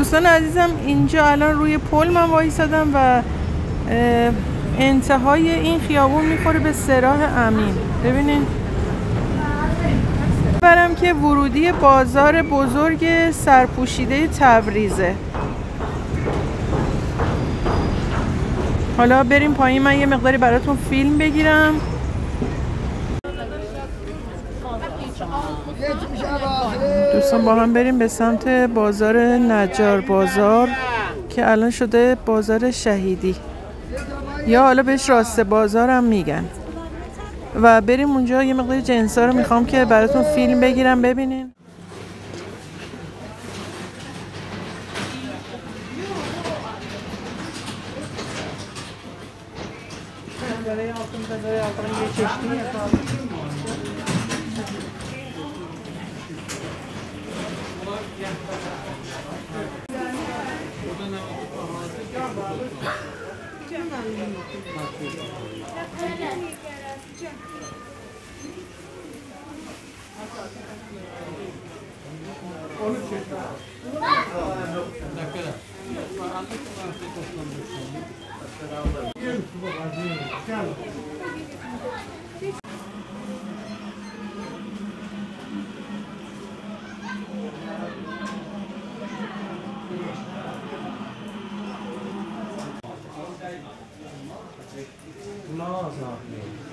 دوستان عزیزم اینجا الان روی پل من وایسادم و انتهای این خیابون میخوره به سراح امین. ببینین برم که ورودی بازار بزرگ سرپوشیده تبریزه. حالا بریم پایین، من یه مقداری براتون فیلم بگیرم. دوستان با هم بریم به سمت بازار نجار بازار که الان شده بازار شهیدی یا حالا بهش راست بازار هم میگن و بریم اونجا. یه مقدار جنسا رو میخوام که براتون فیلم بگیرم ببینین.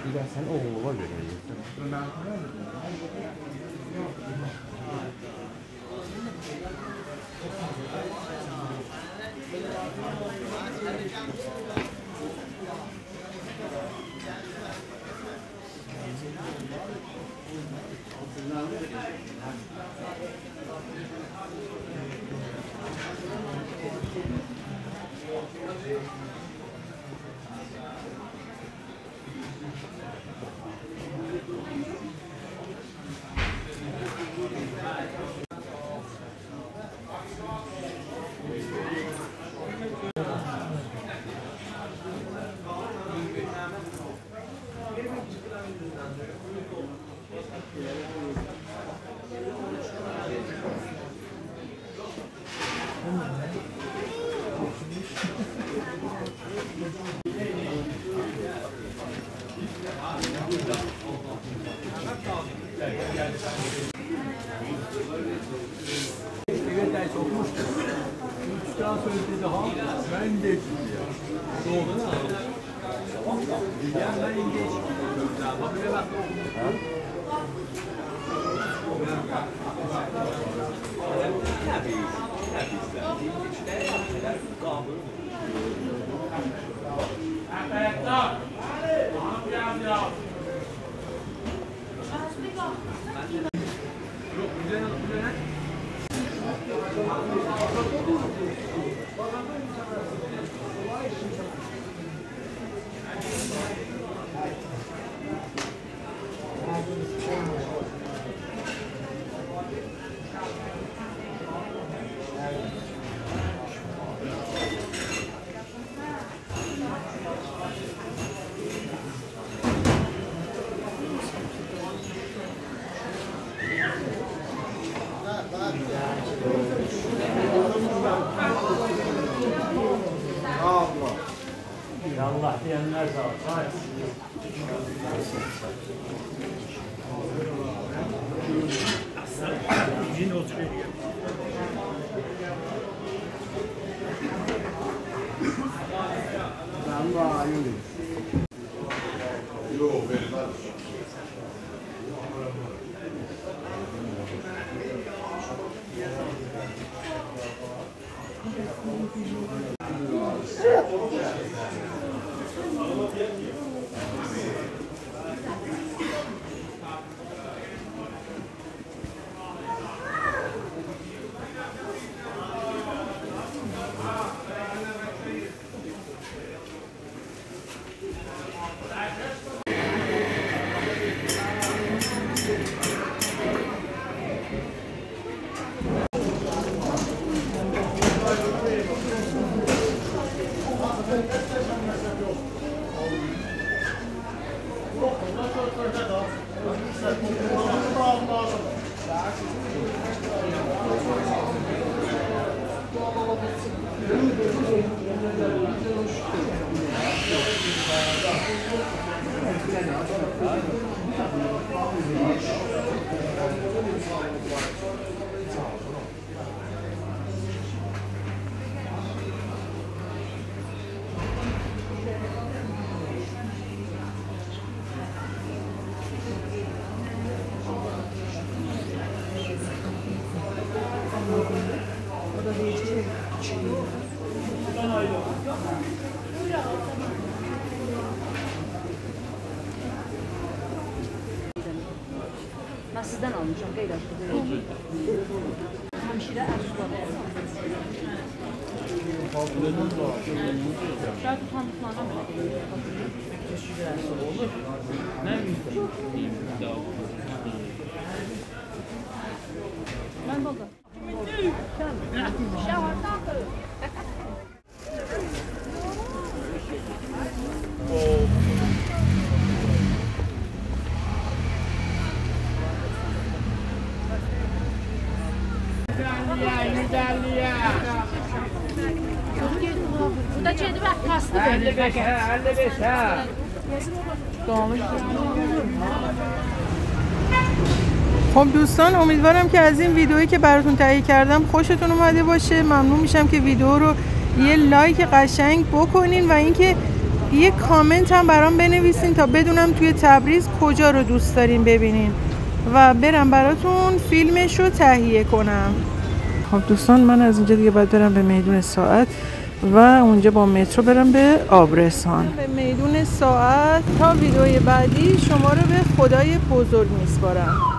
이거 산 오고 Allah diyenler sağ olsun. Yine oturuyor. Allah yürü. Yok, benim sizden almışam, qeyd açdım. Həmşirə Ərsulav. Şahid utandıqlarına belə olur. Mən baba. Bu da cedi bak kaslı böyle. 55 ha. خب دوستان امیدوارم که از این ویدئویی که براتون تهیه کردم خوشتون اومده باشه. ممنون میشم که ویدئو رو یه لایک قشنگ بکنین و اینکه یه کامنت هم برام بنویسین تا بدونم توی تبریز کجا رو دوست دارین ببینین و برم براتون فیلمش رو تهیه کنم. خب دوستان من از اینجا دیگه باید برم به میدون ساعت و اونجا با مترو برم به آبرسان. به میدون ساعت تا ویدئوی بعدی شما رو به خدای بزرگ میسپارم.